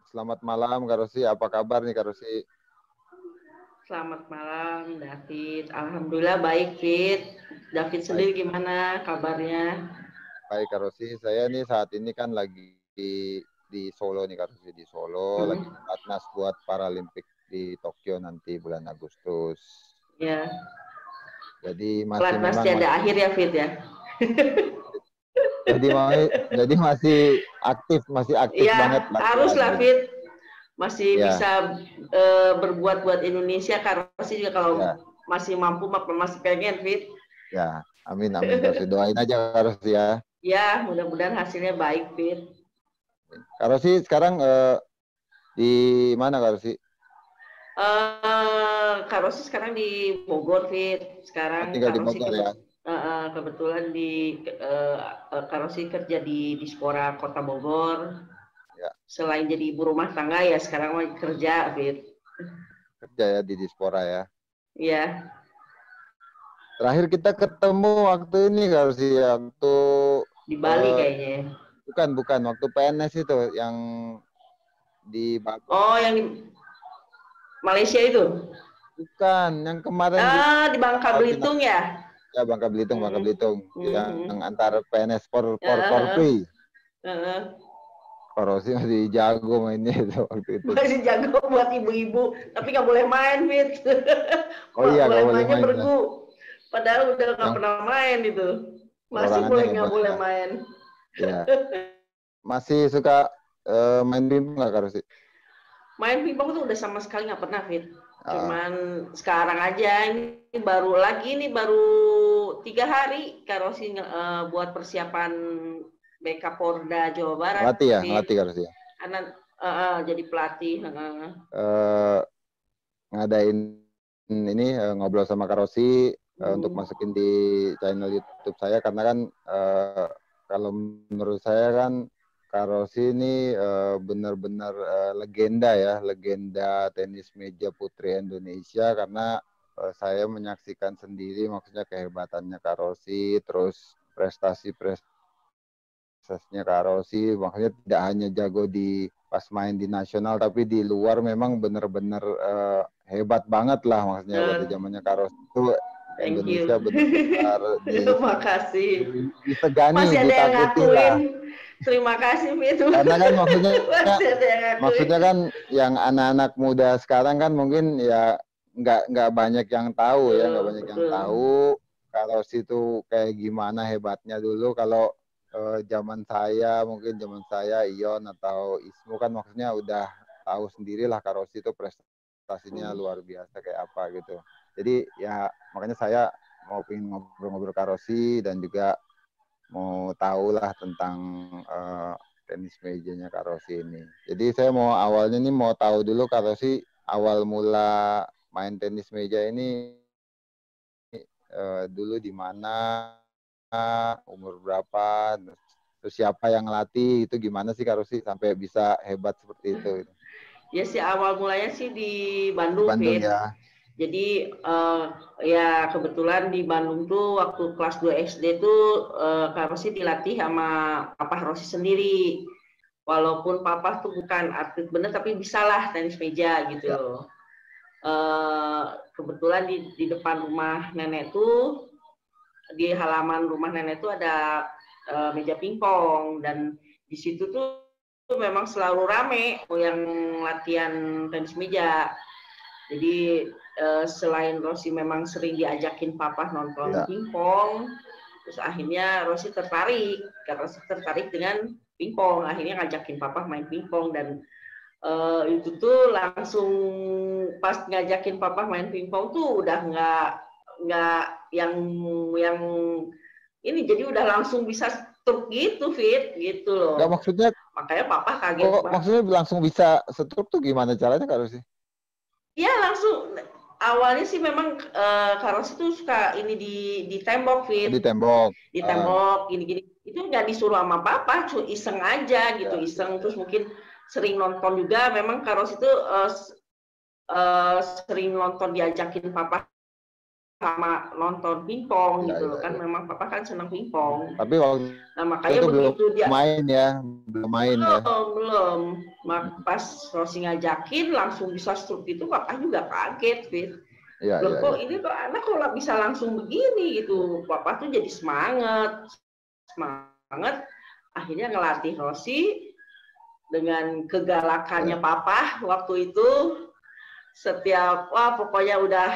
Selamat malam Kak Rosi, apa kabar nih Kak Rosi? Selamat malam, David. Alhamdulillah baik, Fit. David Baik, sendiri gimana kabarnya? baik Kak Rosi. Saya nih saat ini kan lagi di Solo nih Kak Rosi, di Solo lagi Hmm, pelatnas buat Paralimpik di Tokyo nanti bulan Agustus. ya, Jadi masih pelatnas memang tiada masih akhir ya, Fit ya. jadi jadi masih aktif banget Ya, harus latihan lah, gitu. Fit. Masih Ya, bisa berbuat buat Indonesia. Karena sih juga kalau ya, masih mampu, masih pengen, Fit. ya. Amin amin Kak Rosi. Doain aja Kak Rosi ya. Ya, mudah-mudahan hasilnya baik, Fit. Kak Rosi sekarang di mana Kak Rosi? Kak Rosi sekarang di Bogor, Fit. Oh, Sekarang tinggal Kak di Rosi Bogor ya. kebetulan Kak Rosi kerja di Dispora Kota Bogor. Ya, Selain jadi ibu rumah tangga ya sekarang lagi kerja, Fit. kerja ya di Dispora ya. Iya, Terakhir kita ketemu waktu ini kalau sih waktu di Bali eh, kayaknya. bukan waktu PNS itu yang di Batu. Oh, yang di Malaysia itu? Bukan, yang kemarin di Di Bangka final Belitung ya? ya Bangka Hmm. Belitung yang Hmm. antar PNS por Uh, Korpi. uh, uh. Korosi masih jago mainnya itu waktu itu. Masih jago buat ibu-ibu, tapi nggak boleh main, Fit. Oh iya nggak Boleh boleh mainnya main ya. bergu. Padahal udah nggak Yang pernah main itu. Masih perorangannya boleh nggak nggak boleh boleh ya. main. Ya masih suka main ping nggak Korosi? Main pingpong tuh udah sama sekali nggak pernah, Fit. Ah, Cuman sekarang aja ini baru lagi nih baru 3 hari Karosi buat persiapan BK Porda Jawa Barat, ngelatih Fit. Korosi ya. Karena jadi pelatih. Eh, ngadain ini ngobrol sama Karosi untuk Hmm. masukin di channel YouTube saya karena kan kalau menurut saya kan Karosi ini benar-benar legenda ya, legenda tenis meja putri Indonesia karena saya menyaksikan sendiri maksudnya kehebatannya Karosi, terus prestasinya Karosi, makanya tidak hanya jago di pas main di nasional tapi di luar memang benar-benar hebat banget lah maksudnya pada Uh, zamannya Karos itu Thank Indonesia you. benar-benar Makasih. disegani, Masih ada yang ditakuti ngakuin. lah. Terima kasih, Fit. Karena kan Masih ada yang ngakuin. maksudnya kan yang anak-anak muda sekarang kan mungkin ya nggak banyak yang tahu ya, nggak Betul, banyak yang betul. tahu kalau situ kayak gimana hebatnya dulu kalau zaman saya Ion atau Ismu kan maksudnya udah tahu sendirilah Karosi itu prestasinya Hmm. luar biasa kayak apa gitu. Jadi ya makanya saya mau pengen ngobrol-ngobrol Karosi dan juga mau tahu lah tentang tenis mejanya Kak Rosi ini. Jadi saya mau awalnya nih mau tahu dulu Kak Rosi awal mula main tenis meja ini dulu di mana, umur berapa, terus siapa yang ngelatih, itu gimana sih Kak Rosi sampai bisa hebat seperti itu gitu. Ya sih awal mulanya sih di Di Bandung, Bandung Fit. ya. Jadi ya kebetulan di Bandung tuh waktu kelas 2 SD tuh Kak Rosi dilatih sama Papa Rosi sendiri. Walaupun Papa tuh bukan atlet bener tapi bisalah tenis meja gitu Ya. loh. Kebetulan di depan rumah nenek tuh, di halaman rumah nenek tuh ada meja pingpong dan di situ tuh memang selalu rame yang latihan tenis meja. Jadi selain Rosi memang sering diajakin papa nonton Ya. pingpong, terus akhirnya Rosi tertarik, karena Rosi tertarik dengan pingpong, akhirnya ngajakin papa main pingpong dan itu tuh langsung pas ngajakin papa main pingpong tuh udah nggak yang ini jadi udah langsung bisa stroke gitu, Fit, gitu loh. Nggak maksudnya Makanya papa kaget kok banget. maksudnya langsung bisa setruk tuh gimana caranya Kak Rosi? Ya langsung awalnya sih memang Karos itu suka ini di tembok, Oh, di Fit, tembok. di tembok gini-gini itu nggak disuruh sama papa, cuma iseng aja gitu, Ya, ya, iseng ya. terus mungkin sering nonton juga memang Karos itu sering nonton diajakin papa sama nonton pingpong Ya, gitu ya, kan, ya. memang papa kan senang pingpong. Tapi waktu Nah makanya itu belum begitu dia main ya, belum main ya. belum pas Rosi ngajakin langsung bisa struk itu, papa juga kaget, Fit. Iya, Loh iya, kok iya. ini kok anak kok bisa langsung begini gitu. Papa tuh jadi semangat. Akhirnya ngelatih Rosi dengan kegalakannya Ya. papa waktu itu. Setiap pokoknya udah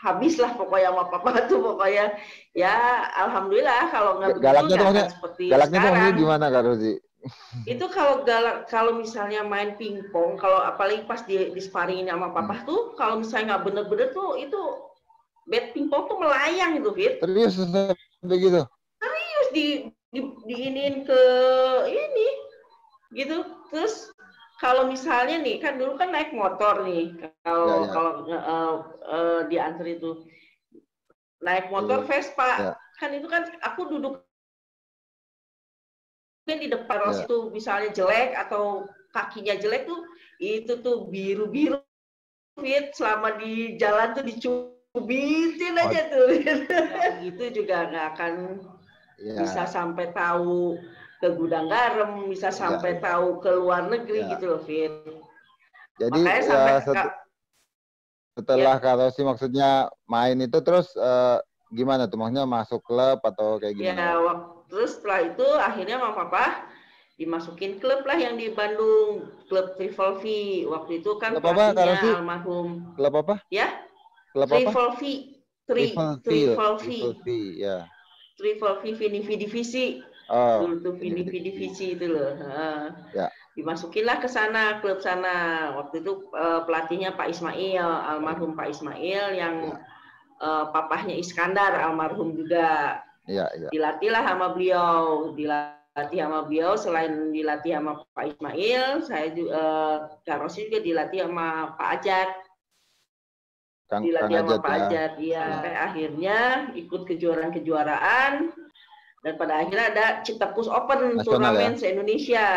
habis lah pokoknya sama papa tuh, pokoknya ya alhamdulillah, kalau nggak begitu Galaknya tuh nggak akan maksudnya, seperti galaknya tuh maksudnya sekarang. gimana Kak Rozi? Itu kalau galak, kalau misalnya main pingpong, kalau apalagi pas di sparring sama papa tuh, kalau misalnya nggak bener-bener tuh itu bat pingpong tuh melayang gitu, Fit. Serius begitu? Terus diinin ke ini gitu. Terus kalau misalnya nih, kan dulu kan naik motor nih, Ya, kalau ya. diantar itu naik motor Vespa, Ya, kan itu kan aku duduk di depan Ros ya. itu, misalnya jelek atau kakinya jelek tuh, itu tuh biru-biru, Fit, selama di jalan tuh dicubitin aja tuh. Gitu juga nggak akan bisa Ya, sampai tahu ke gudang garam, bisa ya, sampai ya. tahu ke luar negeri Ya. gitu loh, Fit. Jadi Makanya ya sampai setelah ya, Kak Rosi maksudnya main itu terus gimana tuh? Maksudnya masuk klub atau kayak gimana ya Kak? terus setelah itu akhirnya sama papa dimasukin klub lah yang di Bandung, klub Triple V. Waktu itu kan Klub apa Kak Rosi? pelatihnya almarhum, Klub apa? ya, Klub apa? Triple V, Triple V, Triple V, Triple V, ya. Triple V, Vinivi Divisi. Oh, Dulu tuh ini Vinivi Divisi itu loh. ya. Dimasukinlah ke sana, klub sana. Waktu itu pelatihnya Pak Ismail, almarhum Pak Ismail, yang Ya, papahnya Iskandar, almarhum juga. ya, ya. Dilatihlah sama beliau, selain dilatih sama Pak Ismail, saya juga Kak Rosi juga dilatih sama Pak Ajat, Kang Ajat ya. iya. Sampai akhirnya ikut kejuaraan-kejuaraan, dan pada akhirnya ada Citepus Open, Nasional ya. turnamen se-Indonesia,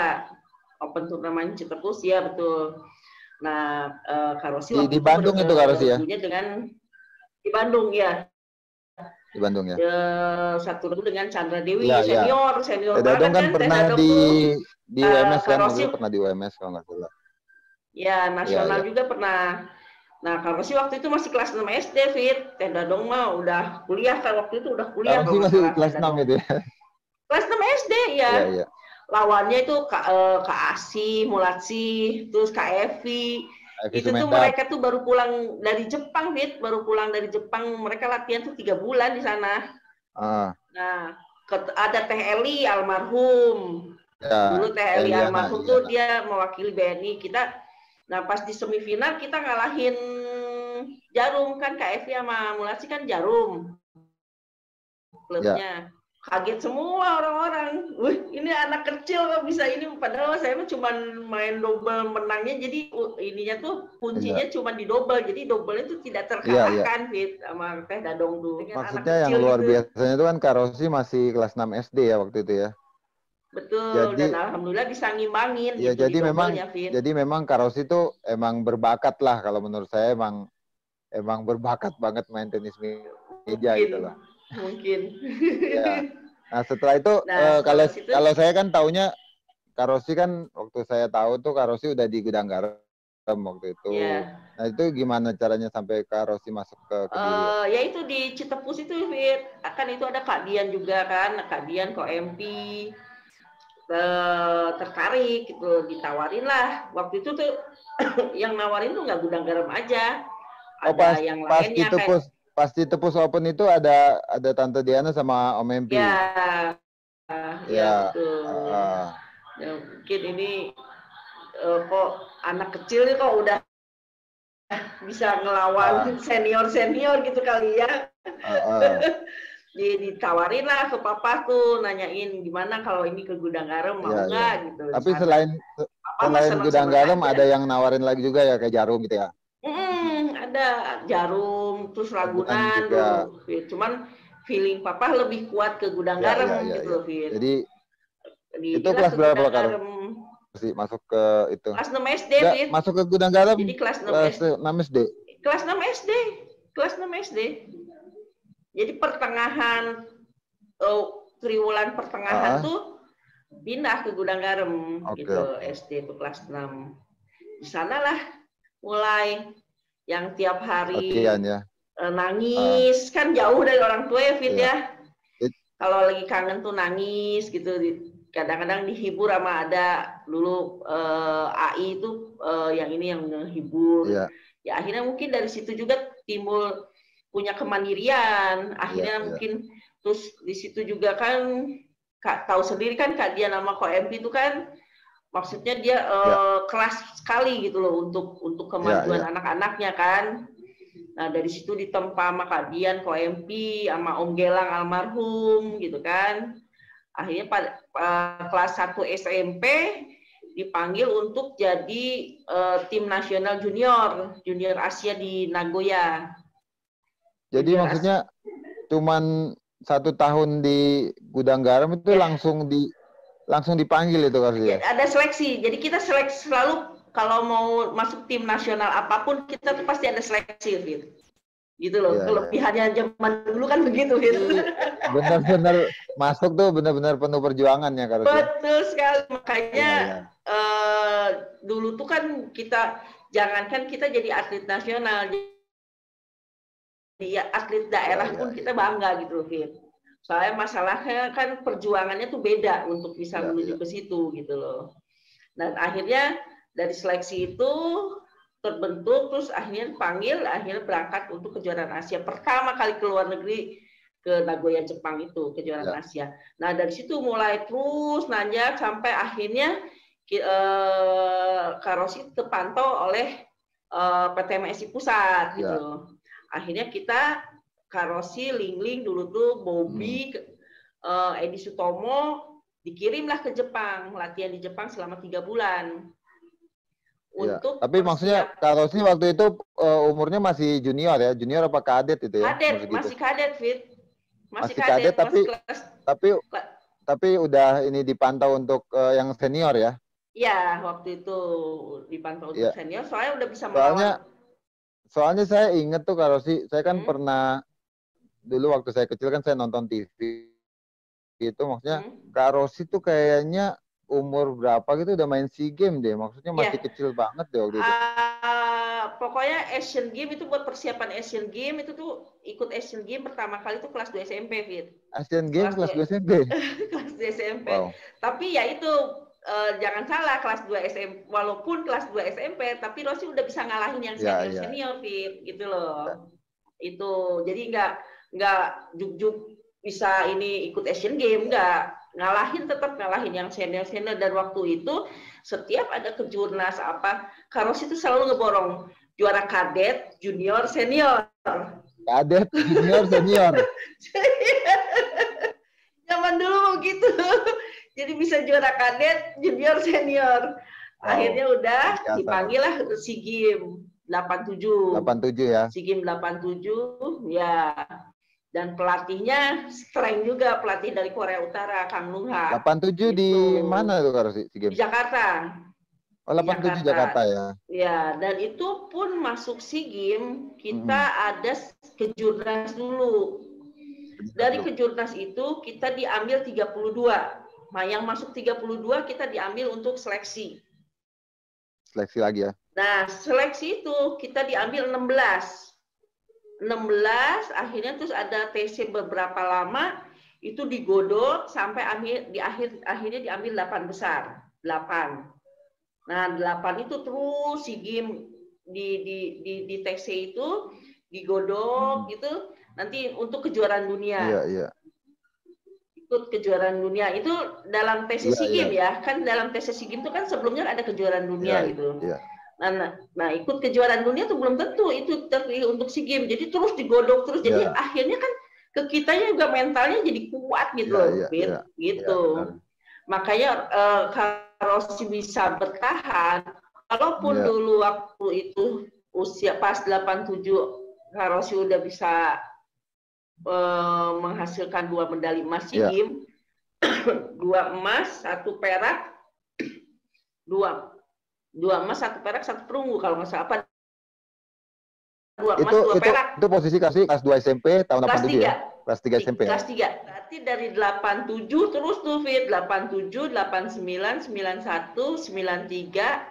Open turnamen Citepus, ya betul. Nah, Kak Rosi waktu Di itu Bandung itu Kak Rosi ya? dengan di Bandung ya. Di Bandung ya. Satu lagu dengan Chandra Dewi, Iya, iya. senior Teh Dadong banget kan kan, Teh pernah Dadong tuh. di UMS kan, waktu Karosi, itu pernah di UMS kalau nggak salah. ya Iya, nasional iya. juga pernah. Nah, Karosi waktu itu masih kelas 6 SD, Fit. Teh Dadong mah udah kuliah, kan waktu itu udah kuliah Karosi kalau nggak masih salah, Teh kelas 6 Dadong. itu ya. Kelas 6 SD ya. Iya, iya. Lawannya itu Kak Asi, Mulatsi, terus Kak Evi. Evi Itu tuh Sumedap. mereka tuh baru pulang dari Jepang, Fit. Baru pulang dari Jepang, mereka latihan tuh 3 bulan di sana. Ah, Nah, ada Teh Eli almarhum. ya, Dulu Teh Eli Eliana, almarhum tuh Eliana. dia mewakili BNI kita. Nah, pas di semifinal kita ngalahin Jarum kan, KFV sama Mulasi kan Jarum Ya, klubnya. Kaget semua orang-orang. Wih, ini anak kecil kok bisa ini, padahal saya mah cuma main double menangnya, jadi ininya tuh iya. kuncinya cuma di double. Jadi double itu tidak Iya, iya. terkalahkan, Fit, sama Teh Dadong tuh. Dengan anak Maksudnya yang kecil luar gitu. biasanya itu kan Karosi masih kelas 6 SD ya waktu itu ya. Betul, dan Jadi alhamdulillah bisa ngimbangin ya gitu di double-nya, Fit. jadi memang Karosi itu emang berbakat lah, kalau menurut saya emang berbakat banget main tenis meja Mungkin, gitu loh. mungkin. Ya. Nah, setelah itu Nah, kalau setelah situ, kalau saya kan taunya Karosi kan waktu saya tahu tuh Karosi udah di Gudang Garam waktu itu. ya, Nah, itu gimana caranya sampai Karosi masuk ke Kediri ya? ya itu di Citepus itu, Fit. Kan itu ada Kak Dian juga kan, Kak Dian, Kak MP, tertarik gitu, ditawarin lah. Waktu itu tuh yang nawarin tuh nggak Gudang Garam aja, Oh, ada yang lainnya kayak, pas di Tepus Open itu ada Tante Diana sama Om Empi. ya, ya Ya, betul. Ya, mungkin ini kok anak kecil nih kok udah bisa ngelawan senior gitu kali ya. Ditawarin lah ke papa tuh, nanyain gimana kalau ini ke Gudang Garam, mau ya, ya. nggak gitu di Tapi sana. Papa mah selain Gudang seneng-seneng Garam aja. ada yang nawarin lagi juga ya kayak Jarum gitu ya. Ada Jarum, terus Ragunan Ragunan juga. tuh. Cuman feeling papa lebih kuat ke Gudang Ya, ya, Garam ya, gitu ya. loh, Fit. Jadi itu Inilah kelas ke berapa Gudang Kak Garam. sih masuk ke itu? Kelas 6 SD, Enggak, Fit. masuk ke Gudang Garam Jadi kelas 6 kelas SD. 6 SD. Kelas 6 SD. Kelas 6 SD. Jadi pertengahan triwulan pertengahan tuh pindah ke Gudang Garam gitu, SD itu kelas 6. Di sanalah mulai yang tiap hari nangis, kan jauh dari orang tua ya Fit ya. Kalau lagi kangen tuh nangis gitu, kadang-kadang dihibur sama ada dulu AI itu yang ini yang menghibur. Ya akhirnya mungkin dari situ juga timbul punya kemandirian. Akhirnya mungkin terus di situ juga kan Kak tahu sendiri kan Kak Dian sama Ko MP itu kan maksudnya dia keras sekali gitu loh untuk kemajuan anak-anaknya kan. Nah dari situ ditempa sama Kak Dian, Ko MP, sama Om Gelang almarhum gitu kan. Akhirnya pada kelas 1 SMP dipanggil untuk jadi tim nasional junior Asia di Nagoya. Jadi junior maksudnya cuman 1 tahun di Gudang Garam itu langsung dipanggil itu kan ya? Ada seleksi. Jadi kita seleksi selalu kalau mau masuk tim nasional apapun kita tuh pasti ada seleksi gitu loh. Kelebihannya zaman dulu kan begitu gitu. Benar-benar masuk tuh benar-benar penuh perjuangan ya Kak. Betul sekali. Makanya dulu tuh kan kita jangankan kita jadi atlet nasional, jadi atlet daerah pun kita bangga gitu loh Fit. Soalnya masalahnya kan perjuangannya tuh beda untuk bisa menuju ke situ gitu loh. Dan akhirnya dari seleksi itu terbentuk, terus akhirnya panggil, akhirnya berangkat untuk kejuaraan Asia. Pertama kali ke luar negeri ke Nagoya Jepang itu, kejuaraan Asia. Nah dari situ mulai terus nanjak sampai akhirnya Kak Rosi terpantau oleh PT MSI Pusat gitu. Akhirnya kita Kak Rosi, Ling dulu tuh, Bobby, Edi Sutomo dikirimlah ke Jepang, latihan di Jepang selama 3 bulan. Untuk tapi maksudnya Kak Rosi waktu itu umurnya masih junior ya? Junior apa kadet itu ya? Kadet, masih kadet Fit. Masih kadet tapi udah ini dipantau untuk yang senior ya? Iya, waktu itu dipantau untuk senior, soalnya udah bisa melawan. Soalnya saya inget tuh Kak Rosi, saya kan pernah dulu waktu saya kecil kan saya nonton TV gitu, maksudnya Kak Rosi tuh kayaknya umur berapa gitu udah main SEA Games deh, maksudnya masih kecil banget deh waktu itu. Pokoknya Asian Games itu buat persiapan Asian Games itu tuh ikut Asian Games pertama kali itu kelas 2 SMP Fit. Asian Games kelas 2 SMP? Kelas 2 SMP. Wow. Tapi ya itu jangan salah kelas 2 SMP, walaupun kelas 2 SMP, tapi Rosi udah bisa ngalahin yang senior Fit gitu loh. Itu jadi nggak juk-juk bisa ini ikut Asian Games, nggak tetap ngalahin yang senior dan waktu itu setiap ada kejurnas apa Kak Rosi itu selalu ngeborong juara kadet, junior, senior. Kadet, junior, senior. Zaman dulu begitu. Jadi bisa juara kadet, junior, senior. Akhirnya udah dipanggil lah SEA Games 87. 87 ya. SEA Games 87 ya. Dan pelatihnya strength juga, pelatih dari Korea Utara, Kang Nungha. 87 gitu. Di mana tuh Kak Rosi? Di Jakarta. Oh, 87 Jakarta ya. Ya, dan itu pun masuk SEA Games kita ada kejurnas dulu. Dari kejurnas itu kita diambil 32. Nah, yang masuk 32 kita diambil untuk seleksi. Seleksi lagi ya. Nah, seleksi itu kita diambil 16 akhirnya terus ada TC beberapa lama itu digodok sampai akhirnya diambil 8 besar. 8. Nah, 8 itu terus SEA Games di TC itu digodok gitu nanti untuk kejuaraan dunia. Iya. Ikut kejuaraan dunia itu dalam TC SEA Games ya. Kan dalam TC SEA Games itu kan sebelumnya ada kejuaraan dunia gitu. Iya. Nah, ikut kejuaraan dunia tuh belum tentu itu terpilih untuk SEA Games. Jadi terus digodok terus. Jadi akhirnya kan ke kitanya juga mentalnya jadi kuat gitu loh, gitu. Makanya kalau Rosi bisa bertahan, walaupun dulu waktu itu usia pas 87 Rosi udah bisa menghasilkan 2 medali emas SEA Games, 2 emas, 1 perak, 2 emas, 1 perak, 1 perunggu kalau nggak salah, apa 2 emas, 2 perak. Itu posisi kelas 2 SMP tahun Kelas 87 ya? 3. Kelas 3 SMP ya? Kelas 3. Berarti dari 87 terus tuh Fit, 87, 89, 91, 93,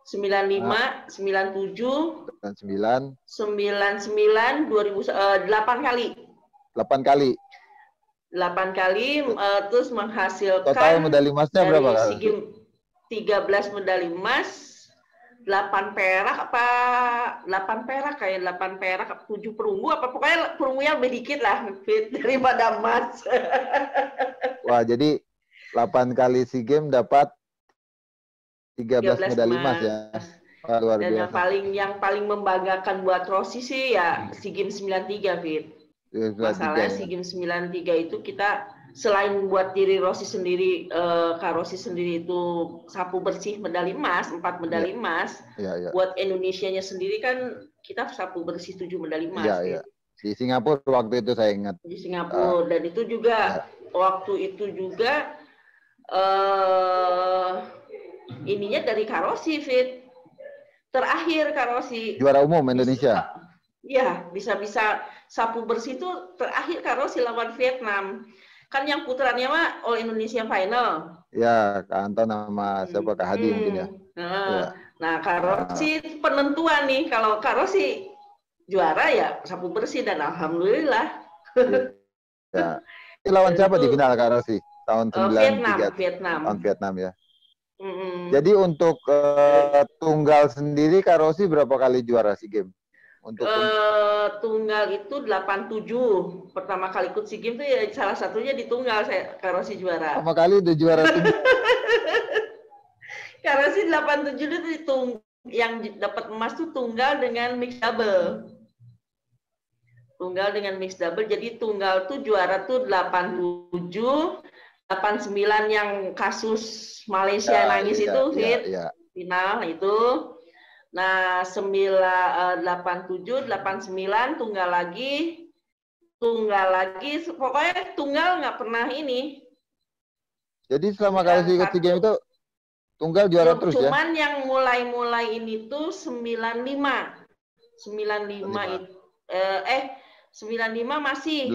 95, 97, 99, 99, 8 kali. 8 kali. 8 kali, terus menghasilkan Total medali emasnya berapa dari kali? SEA Games 13 medali emas, 8 perak apa 8 perak kayak 8 perak 7 perunggu apa pokoknya perunggunya lebih dikit lah Fit, daripada emas. Wah, jadi 8 kali SEA Games dapat 13 13 medali emas ya. Wah, luar Dan biasa. yang paling membanggakan buat Rossi sih ya SEA Games 93 Fit. Masalahnya SEA Games 93 itu kita selain buat diri Rossi sendiri, Kak Rossi sendiri itu sapu bersih medali emas, 4 medali emas. Ya. Buat Indonesianya sendiri kan kita sapu bersih 7 medali emas. Iya. Di Singapura waktu itu saya ingat. Di Singapura dan itu juga waktu itu juga ininya dari Kak Rossi, Fit. Terakhir Kak Rossi. Juara umum Indonesia. Iya, bisa-bisa sapu bersih itu terakhir Kak Rossi lawan Vietnam. Kan yang putranya mah All Indonesia Final. Ya, Kak Anton sama siapa Kak Hadi mungkin ya. Nah, Kak Rossi penentuan nih. Kalau Kak Rossi juara ya sapu bersih dan alhamdulillah. Ya. Ini lawan siapa di final Kak Rossi? Tahun 93. Vietnam. Tahun Vietnam ya. Jadi untuk tunggal sendiri Kak Rossi berapa kali juara SEA Games? Untuk tunggal itu 87. Pertama kali ikut SEA Games itu ya salah satunya di tunggal Kak Rossi juara. Pertama kali udah juara tunggal. Kak Rossi 87 itu yang dapat emas tuh tunggal dengan mixed double. Tunggal dengan mixed double. Jadi tunggal tuh juara tuh 87, 89 yang kasus Malaysia nangis itu Fit. Final itu. Nah, 87, 89 tunggal lagi, pokoknya tunggal nggak pernah ini. Jadi selama kali ikut SEA Games itu tunggal juara terus ya? Cuman yang mulai ini tuh 95 itu 95 masih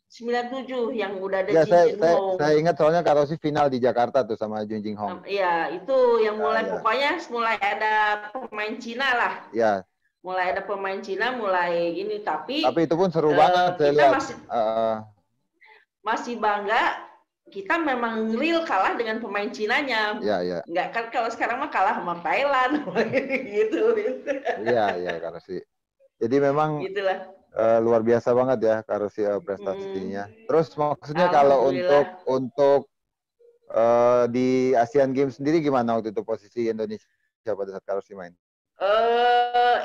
97 yang udah ada Jin Hong. Saya ingat soalnya Kak Rossi final di Jakarta tuh sama Jin Hong. Iya, itu yang pokoknya mulai ada pemain Cina lah. Iya. Mulai ada pemain Cina, mulai ini tapi itu pun seru banget saya kita lihat. Masih bangga kita memang real kalah dengan pemain Cinanya. Iya. Nggak kan kalau sekarang mah kalah sama Thailand gitu. Iya Kak Rossi. Jadi memang gitulah. Luar biasa banget ya Kak Rossi prestasinya. Terus maksudnya kalau untuk di Asian Games sendiri gimana waktu itu posisi Indonesia pada saat Kak Rossi main?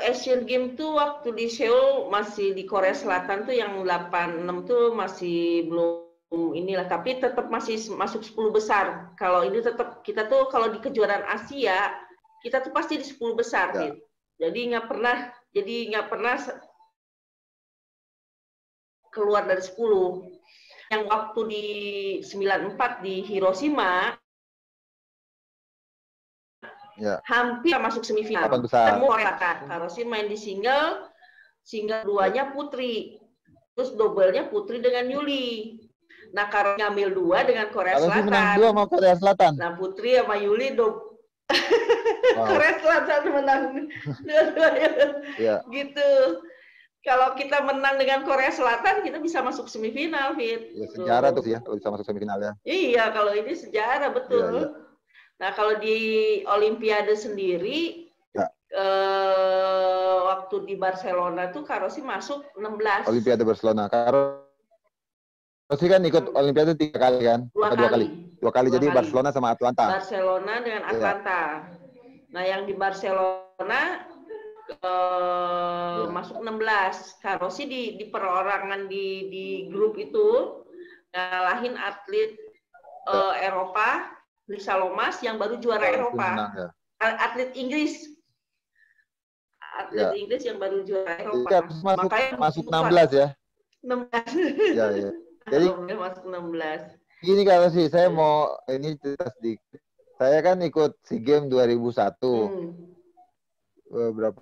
Asian Games tuh waktu di Seoul masih di Korea Selatan tuh yang 86 tuh masih belum inilah, tapi tetap masih masuk 10 besar. Kalau ini tetap kita tuh kalau di kejuaraan Asia kita tuh pasti di 10 besar. Ya. Jadi nggak pernah keluar dari 10. Yang waktu di 94 di Hiroshima hampir masuk semifinal. Temu Korea Kak Rossi main di single 2-nya putri. Terus double-nya putri dengan Yuli. Nah, Kak Rossi ngambil 2 dengan Korea Selatan. Menang 2 sama Korea Selatan. Nah, putri sama Yuli Korea Selatan menang dua-duanya. Gitu. Kalau kita menang dengan Korea Selatan, kita bisa masuk semifinal, Fit. Ya, sejarah tuh ya, kalau bisa masuk semifinal ya. Iya, kalau ini sejarah, betul. Nah, kalau di Olimpiade sendiri, waktu di Barcelona tuh Kak Rossi masuk 16. Olimpiade Barcelona. Kak Rossi kan ikut Olimpiade 3 kali kan? 2 kali. 2 kali, jadi Barcelona sama Atlanta. Barcelona dengan Atlanta. Nah, yang di Barcelona masuk 16. Kak Rossi di perorangan di grup itu ngalahin atlet Eropa, Lisa Lomas yang baru juara Eropa. Atlet Inggris. Inggris yang baru juara Eropa. Makanya masuk 16 ya. 16. Ya. Jadi masuk 16. Gini Kak Rossi, saya mau ini cerita sedikit. Saya kan ikut SEA Games 2001. Berapa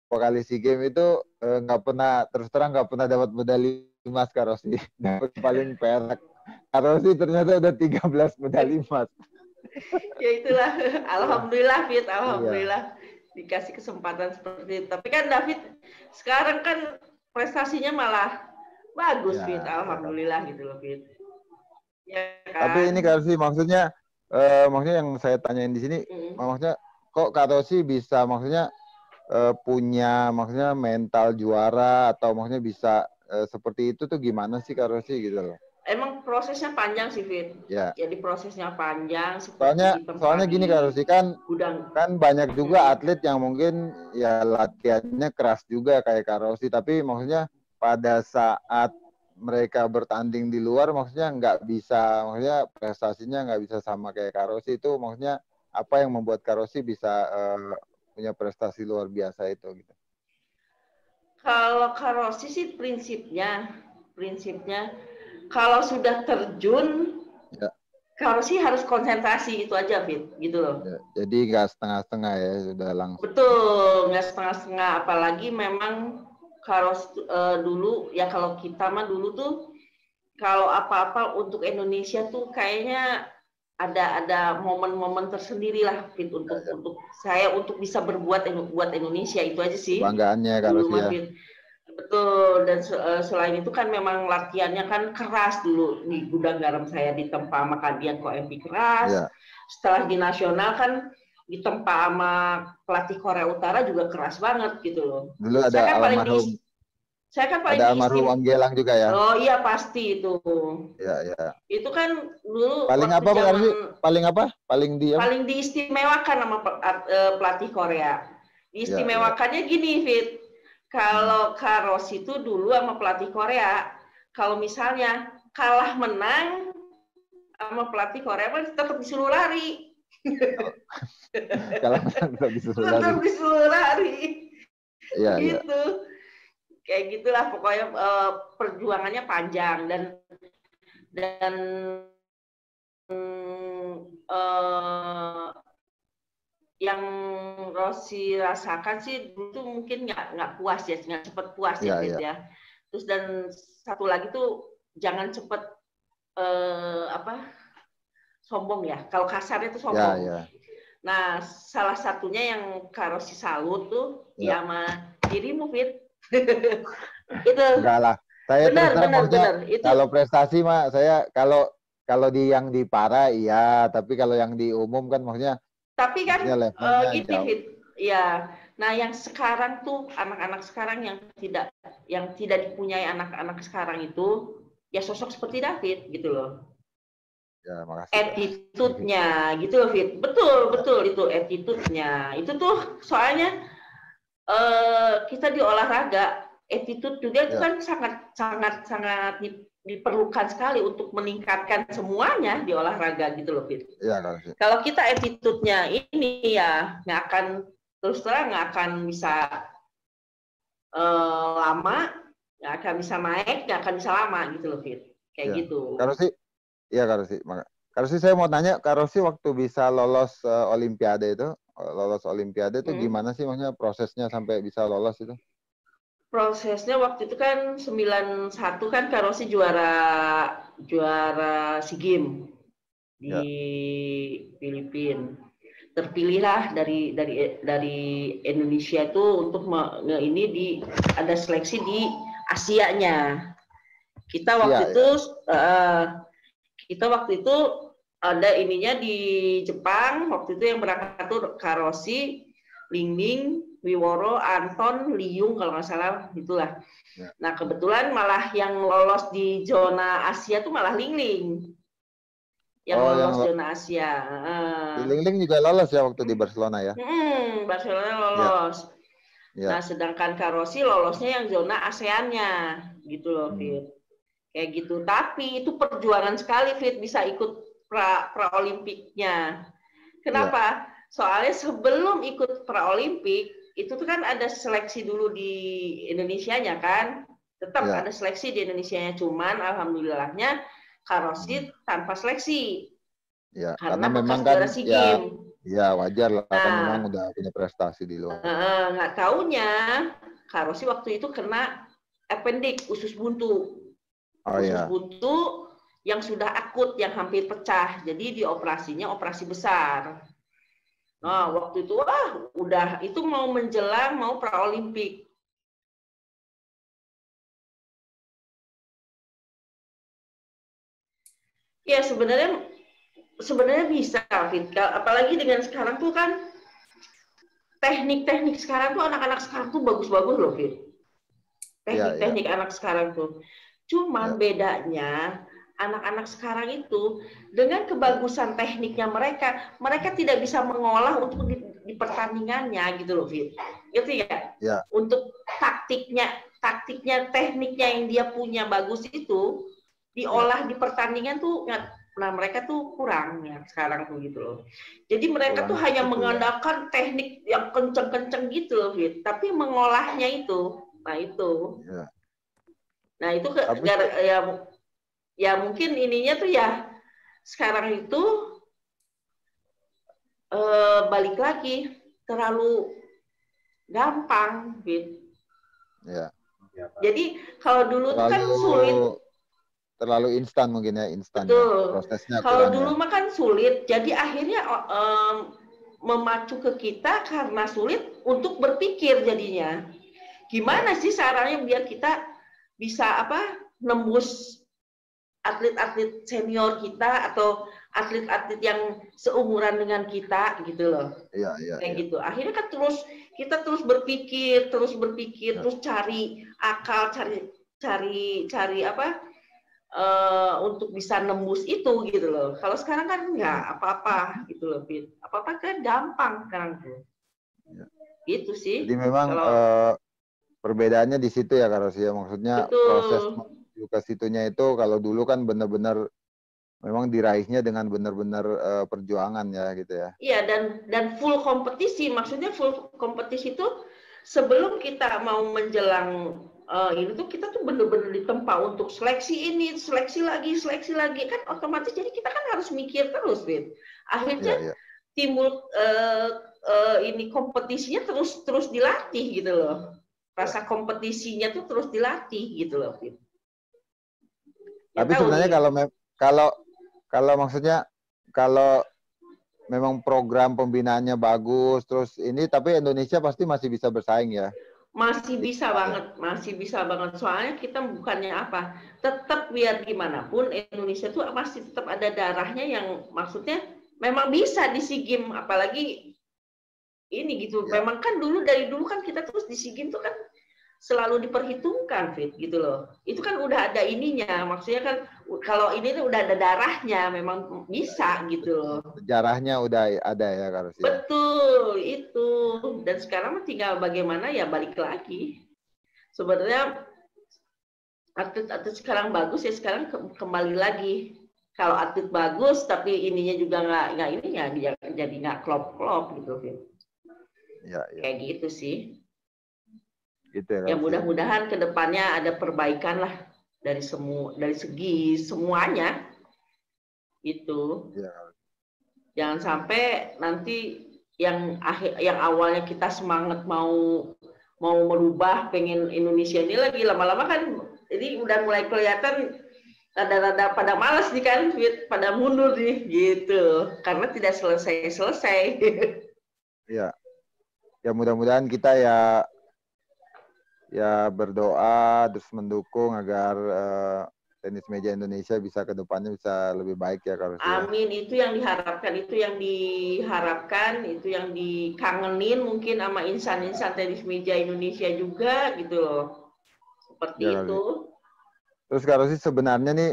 kali SEA Games itu nggak pernah, terus terang nggak pernah dapat medali emas Kak Rossi. Dapat paling perak. Kak Rossi ternyata udah 13 medali emas. Ya itulah, Wah, alhamdulillah Fit, iya. alhamdulillah dikasih kesempatan seperti itu. Tapi kan David sekarang kan prestasinya malah bagus Ya, Fit, ya Kak. alhamdulillah gitu loh Fit. Ya Tapi kan? ini Kak Rossi maksudnya maksudnya yang saya tanyain di sini Mm. maksudnya kok Kak Rossi bisa maksudnya punya maksudnya mental juara atau maksudnya bisa seperti itu tuh gimana sih Kak Rossi gitu loh. Emang prosesnya panjang sih Fit. Ya. Jadi prosesnya panjang Soalnya seperti ditempa soalnya gini Kak di Rossi kan gudang. kan banyak juga Mm. atlet yang mungkin ya latihannya keras juga kayak Kak Rossi tapi maksudnya pada saat mereka bertanding di luar maksudnya nggak bisa maksudnya prestasinya nggak bisa sama kayak Kak Rossi itu maksudnya apa yang membuat Kak Rossi bisa punya prestasi luar biasa itu gitu. Kalau karosi sih prinsipnya kalau sudah terjun Ya, karosi harus konsentrasi itu aja Fit, gitu loh. ya. Jadi nggak setengah-setengah ya sudah langsung. Betul, nggak setengah-setengah. Apalagi memang kalau dulu ya kalau kita mah dulu tuh kalau apa-apa untuk Indonesia tuh kayaknya ada momen-momen tersendiri lah Fit, Ya, ya. untuk saya untuk bisa berbuat buat Indonesia itu aja sih Kebanggaannya Kak dulu Rossi mah ya. Fit. Betul, dan selain itu kan memang latihannya kan keras dulu di gudang garam saya ditempa sama Kadian Koempi keras. Ya. Setelah di nasional kan ditempa sama pelatih Korea Utara juga keras banget gitu loh. Dulu Saya kan paling di saya kan paling ada almarhum diistim. Anggelang juga ya. Oh iya pasti itu. Ya, ya. Itu kan dulu Paling waktu apa Pak zaman Arsi? Paling apa? Paling di apa? paling diistimewakan sama pelatih Korea. Ya, ya. Diistimewakannya gini, Fit. Hmm. Kalau Karos itu dulu sama pelatih Korea, kalau misalnya kalah menang sama pelatih Korea kan tetap disuruh lari. Kalau menang bisa disuruh lari. Tetap disuruh lari. Iya, iya. Gitu. Kayak gitulah pokoknya perjuangannya panjang dan uh, yang Rossi rasakan sih itu mungkin nggak puas ya, nggak cepet puas ya Iya, Fit iya. ya. Terus dan satu lagi tuh jangan cepet apa sombong ya. Kalau kasarnya itu Iya, sombong. iya. Nah salah satunya yang Kak Rossi salut tuh Ya. ya sama dirimu Fit. Itu Enggak lah. Saya terus terang maksudnya benar itu. kalau prestasi mah saya kalau kalau di yang di para iya, tapi kalau yang di umum kan Tapi maksudnya kan levelnya gini jauh. Fit, ya. Nah yang sekarang tuh anak-anak sekarang yang tidak dipunyai anak-anak sekarang itu ya sosok seperti David gitu loh. Ya, makasih Kak. Attitude-nya gitu loh Fit. Betul Ya, betul itu attitude-nya. Itu tuh soalnya kita di olahraga attitude juga itu ya, kan sangat sangat sangat diperlukan sekali untuk meningkatkan semuanya di olahraga gitu loh Fit. ya Kak Rossi. Kalau kita attitude-nya ini ya nggak akan terus terang nggak akan bisa lama, nggak akan bisa naik, nggak akan bisa lama gitu loh Fit. Kayak Ya. gitu. Kak Rossi, iya Kak Rossi. Kak Rossi saya mau tanya, Kak Rossi waktu bisa lolos Olimpiade itu, lolos Olimpiade itu gimana sih maksudnya prosesnya sampai bisa lolos itu? Prosesnya waktu itu kan 91 kan Kak Rossi juara SEA Games di Ya, Filipina. Terpilihlah dari Indonesia itu untuk ini ada seleksi di Asianya. Kita Asia waktu ya. itu ada ininya di Jepang. Waktu itu yang berangkat tuh Karosi, Lingling, Wiworo, Anton, Liung kalau nggak salah itulah. Ya. Nah kebetulan malah yang lolos di zona Asia tuh malah Lingling. Yang lolos zona Asia. Lingling juga lolos ya waktu di Barcelona ya? Barcelona Ya, lolos. ya. Nah, sedangkan Karosi lolosnya yang zona ASEAN-nya, gitu loh, Fit. Kayak gitu. Tapi itu perjuangan sekali, Fit, bisa ikut pra-olimpiknya. Kenapa? Soalnya sebelum ikut pra-olimpik, itu tuh kan ada seleksi dulu di Indonesianya kan? Tetap ada seleksi di Indonesianya, cuman alhamdulillahnya Karosi tanpa seleksi. Ya, Karena memang bekas kan juara SEA ya Games. Ya wajar lah, kan memang Nah, udah punya prestasi di luar. nggak taunya Kak Rosi waktu itu kena appendix, usus buntu. Oh Usus ya, buntu yang sudah akut, yang hampir pecah. Jadi dioperasinya operasi besar. Nah, waktu itu udah itu mau menjelang mau praolimpik. Ya sebenarnya bisa, Fit. Apalagi dengan sekarang tuh kan teknik-teknik sekarang tuh anak-anak sekarang tuh bagus-bagus loh, Fit. ya, ya, Teknik-teknik anak sekarang tuh. ya, Cuman bedanya anak-anak sekarang itu dengan ya, kebagusan tekniknya mereka tidak bisa mengolah untuk di pertandingannya gitu loh, Fit. Gitu ya. ya, Untuk taktiknya, tekniknya yang dia punya bagus itu ya. diolah di pertandingan tuh nah mereka tuh kurang ya sekarang tuh gitu loh. Jadi mereka tuh Kurangnya hanya itu ya. mengandalkan teknik yang kenceng-kenceng gitu loh, Fit. Tapi mengolahnya itu, nah itu. Ya. Nah itu Tapi ya mungkin ininya tuh ya sekarang itu balik lagi terlalu gampang, Fit. ya, Jadi kalau dulu tuh kan terlalu sulit, terlalu instan mungkin ya, instan ya. betul. Prosesnya Kalau kurang ya. dulu mah kan sulit, jadi akhirnya memacu ke kita karena sulit untuk berpikir jadinya. Ya, Gimana sih caranya biar kita bisa nembus atlet-atlet senior kita atau atlet-atlet yang seumuran dengan kita gitu loh. iya, iya, Kayak iya. gitu. Akhirnya kan kita terus berpikir, Ya. terus cari akal, cari untuk bisa nembus itu gitu loh. Kalau sekarang kan nggak Ya, apa-apa gitu loh, Fit. Apa-apa kan gampang sekarang tuh. ya. Gitu sih. Jadi memang Kalau perbedaannya di situ ya, Kak Rosi ya. Maksudnya proses betul. menuju ke situnya itu kalau dulu kan benar-benar memang diraihnya dengan benar-benar perjuangan ya gitu ya. Iya, dan full kompetisi. Maksudnya full kompetisi itu sebelum kita mau menjelang ini tuh kita tuh bener-bener ditempa untuk seleksi ini, seleksi lagi kan otomatis jadi kita kan harus mikir terus, Fit. Akhirnya Iya, iya. timbul ini kompetisinya terus dilatih gitu loh. Ya. Rasa kompetisinya tuh terus dilatih gitu loh, Fit. Ya Tapi tahu sebenarnya nih, kalau kalau maksudnya kalau memang program pembinaannya bagus terus ini tapi Indonesia pasti masih bisa bersaing ya masih di bisa final ya. banget, masih bisa banget. Soalnya kita bukannya tetap biar gimana pun Indonesia tuh masih tetap ada darahnya yang maksudnya memang bisa di SEA Games, apalagi ini gitu. Ya, Memang kan dari dulu kan kita terus di SEA Games tuh kan selalu diperhitungkan, Fit, gitu loh. Itu kan udah ada ininya, maksudnya kan kalau ini tuh udah ada darahnya, memang bisa gitu loh. sejarahnya udah ada ya harus ya. Betul, itu. Dan sekarang tinggal bagaimana ya balik lagi. Sebenarnya atlet-atlet sekarang bagus ya sekarang kembali lagi. Kalau atlet bagus tapi ininya juga nggak ini ya jadi nggak klop-klop gitu, Fit. Ya, ya. Kayak gitu sih. Gitu ya Ya harus ya. mudah-mudahan kedepannya ada perbaikan lah dari segi semuanya itu. Ya, Jangan sampai nanti yang awalnya kita semangat mau merubah pengen Indonesia ini lagi lama-lama kan ini udah mulai kelihatan rada-rada pada malas nih kan, pada mundur nih gitu karena tidak selesai-selesai. ya. Ya mudah-mudahan kita ya berdoa terus mendukung agar tenis meja Indonesia bisa ke depannya bisa lebih baik ya harus ya. Amin, itu yang diharapkan, itu yang dikangenin mungkin sama insan-insan tenis meja Indonesia juga gitu loh. Ya Seperti Rosi. itu. Terus Kak Rosi sebenarnya nih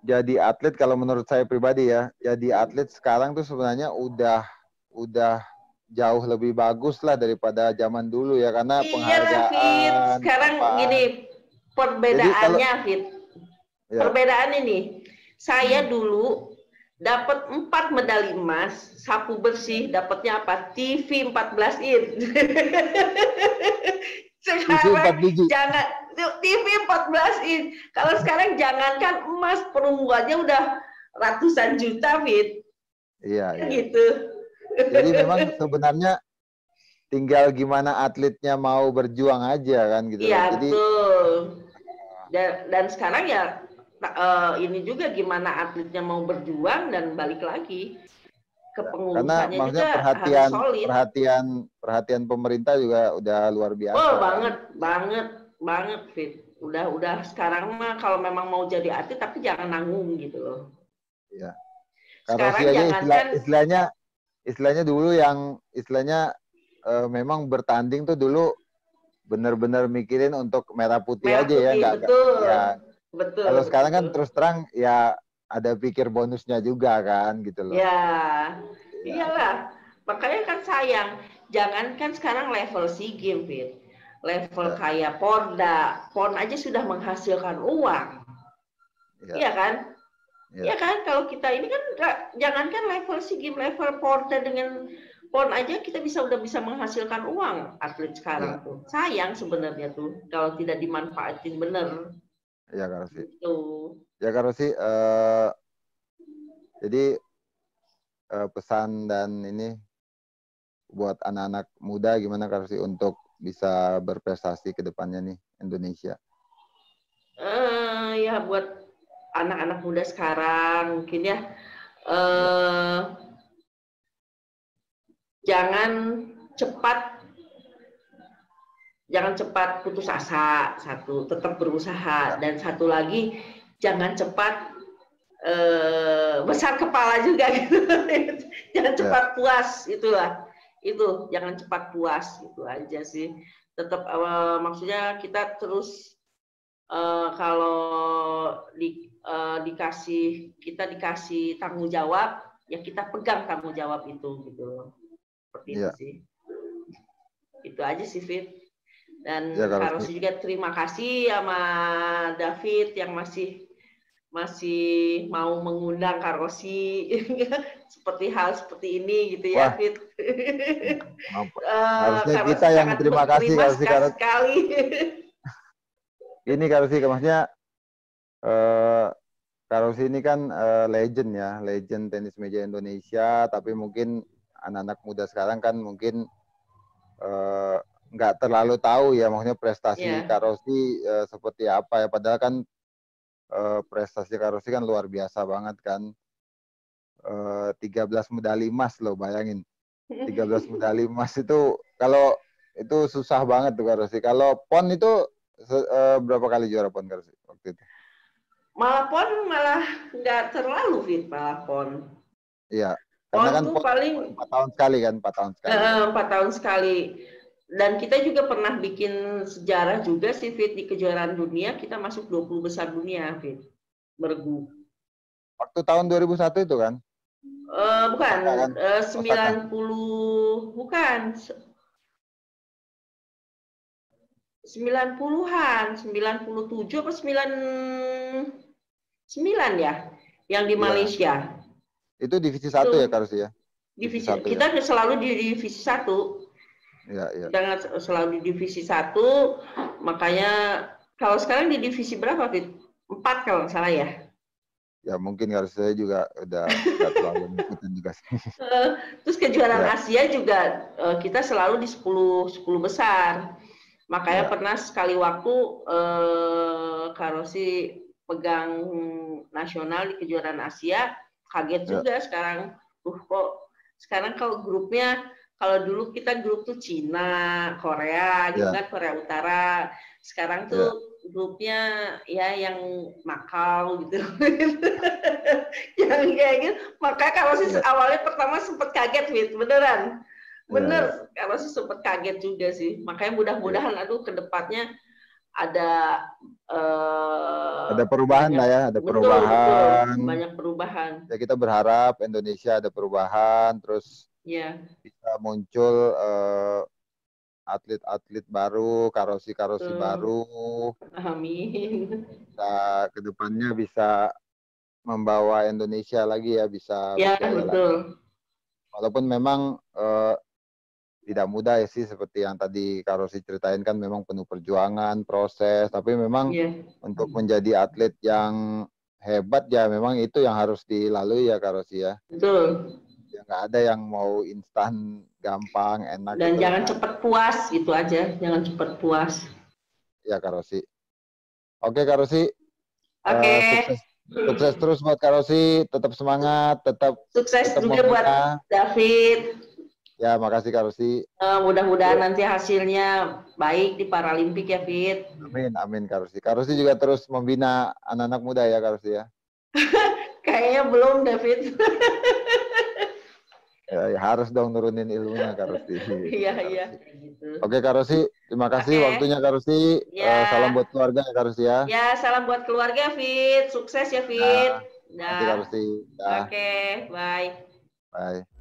jadi atlet kalau menurut saya pribadi ya, jadi atlet sekarang tuh sebenarnya udah jauh lebih bagus lah daripada zaman dulu ya karena Iyalah, Fit. penghargaan Sekarang apaan. gini, Jadi kalau perbedaannya, Fit. ya Perbedaan ini, saya dulu dapat 4 medali emas, sapu bersih, dapatnya apa? TV 14 in. TV 4 Sekarang biji. jangan TV 14 in. Kalau sekarang jangankan emas, perunggu aja udah ratusan juta, Fit. Iya, Kan iya. gitu. Jadi memang sebenarnya tinggal gimana atletnya mau berjuang aja kan gitu loh. Iya Jadi betul. Dan sekarang ya ini juga gimana atletnya mau berjuang dan balik lagi ke karena pengurusannya maksudnya juga harus perhatian solid. perhatian perhatian pemerintah juga udah luar Oh biasa kan. banget Fit. Udah sekarang mah kalau memang mau jadi atlet tapi jangan nanggung gitu loh. Iya. Karosi Sekarang aja jangankan istilahnya dulu yang istilahnya memang bertanding tuh dulu benar-benar mikirin untuk merah putih merah aja ya putih nggak betul, ya. betul, Kalau sekarang kan betul. terus terang ya ada pikir bonusnya juga kan gitu loh. Ya, Ya, iyalah. Makanya kan sayang. Jangankan sekarang level SEA Games, Fit. Level ya, kayak Porda, PON aja sudah menghasilkan uang. ya, Iya kan? ya, Iya kan? Kalau kita ini kan jangankan level SEA Games, level Porda dengan PON aja kita udah bisa menghasilkan uang atlet ya, sekarang tuh. Sayang sebenarnya tuh kalau tidak dimanfaatin bener. ya Karosi. Gitu. Ya Karosi, jadi pesan dan ini buat anak-anak muda gimana Karosi untuk bisa berprestasi ke depannya nih Indonesia. Ya buat anak-anak muda sekarang mungkin ya Ya, eh, jangan cepat putus asa, satu tetap berusaha, ya, dan satu lagi jangan cepat besar kepala juga gitu. Jangan ya, cepat puas, itu jangan cepat puas, itu aja sih. Tetap maksudnya kita terus kalau dikasih tanggung jawab, ya kita pegang tanggung jawab itu gitu. Seperti itu ya, sih. Itu aja sih Fit. ya Dan Kak Karosi. Rosi juga terima kasih sama David yang masih mau mengundang Kak Rosi seperti hal seperti ini gitu ya Wah, Fit. harusnya Kak kita Rosi yang sangat terima kasih berterima Karosi. Karena sekali. ini Karosi, maksudnya eh, Karosi ini kan legend ya, legend tenis meja Indonesia, tapi mungkin anak-anak muda sekarang kan mungkin eh, nggak terlalu tahu ya, maksudnya prestasi Ya, Karosi seperti apa ya, padahal kan prestasi Karosi kan luar biasa banget kan, 13 medali emas loh, bayangin, 13 medali emas itu kalau itu susah banget tuh Karosi. Kalau PON itu berapa kali juara PON Karosi waktu itu? malah nggak terlalu Fit malah pon. Iya, karena Pon kan tuh PON paling 4 tahun sekali kan, 4 tahun sekali kan. 4 tahun sekali. Dan kita juga pernah bikin sejarah juga sih Fit di kejuaraan dunia, kita masuk 20 besar dunia Fit. Bergu. Waktu tahun 2001 itu kan, Bukan, Osaka kan, Osaka. 90 bukan 90-an, 97 apa 99 ya yang di Iya, Malaysia. itu divisi Itu 1 ya Karosi ya, divisi divisi satu ya. kita selalu di divisi 1. Iya, iya. Kita selalu di divisi 1, makanya kalau sekarang di divisi berapa Fit? 4 kalau nggak salah ya. Ya mungkin Karosi saya juga udah nggak terlalu ngikutin juga sih. Terus kejuaraan Ya, Asia juga kita selalu di 10 besar. Makanya ya, pernah sekali waktu Kak Rosi pegang nasional di kejuaraan Asia, kaget ya, juga sekarang. Kok sekarang kalau grupnya, kalau dulu kita grup tuh Cina, Korea gitu ya, kan, Korea Utara. Sekarang ya, tuh grupnya ya yang Makau gitu. Yang kayak gitu. Makanya kalau sih ya, awalnya pertama sempat kaget, Fit, beneran. ya, ya, Bener, kalau sih sempat kaget juga sih. Makanya ya. mudah-mudahan aduh ke depannya ada Ada perubahan banyak, lah ya, ada betul, perubahan. banyak perubahan. Ya kita berharap Indonesia ada perubahan, terus Ya, bisa muncul atlet-atlet baru, karosi-karosi betul. baru, Amin. bisa kedepannya bisa membawa Indonesia lagi ya, bisa Ya, berjaya lagi. betul. Walaupun memang tidak mudah ya sih, seperti yang tadi Karosi ceritain kan memang penuh perjuangan, proses, tapi memang Ya, untuk menjadi atlet yang hebat ya memang itu yang harus dilalui ya Karosi ya. betul. Ya nggak ada yang mau instan, gampang, enak Dan gitu. jangan cepet puas, gitu aja. Jangan cepet puas. Ya Kak Rosi. Oke Kak Rosi, Oke. sukses sukses terus buat Kak Rosi. Tetap semangat, tetap Sukses juga buat membina. David. Ya makasih Kak Rosi. Mudah-mudahan Yuk. nanti hasilnya baik di Paralimpik ya, Fit. Amin, amin Kak Rosi. Kak Rosi juga terus membina anak-anak muda ya Kak Rosi ya. Kayaknya belum, David. Ya, harus dong nurunin ilmunya Kak Rosi. Iya, Kak iya. Rosi. Gitu. Oke Kak Rosi, terima kasih Oke. waktunya Kak Rosi. Salam Ya. buat keluarga ya Kak Rosi ya. Ya, salam buat keluarga, Fit. Sukses ya, Ya, Fit. makasih Kak Dah. Rosi. Ya, Oke, bye. bye.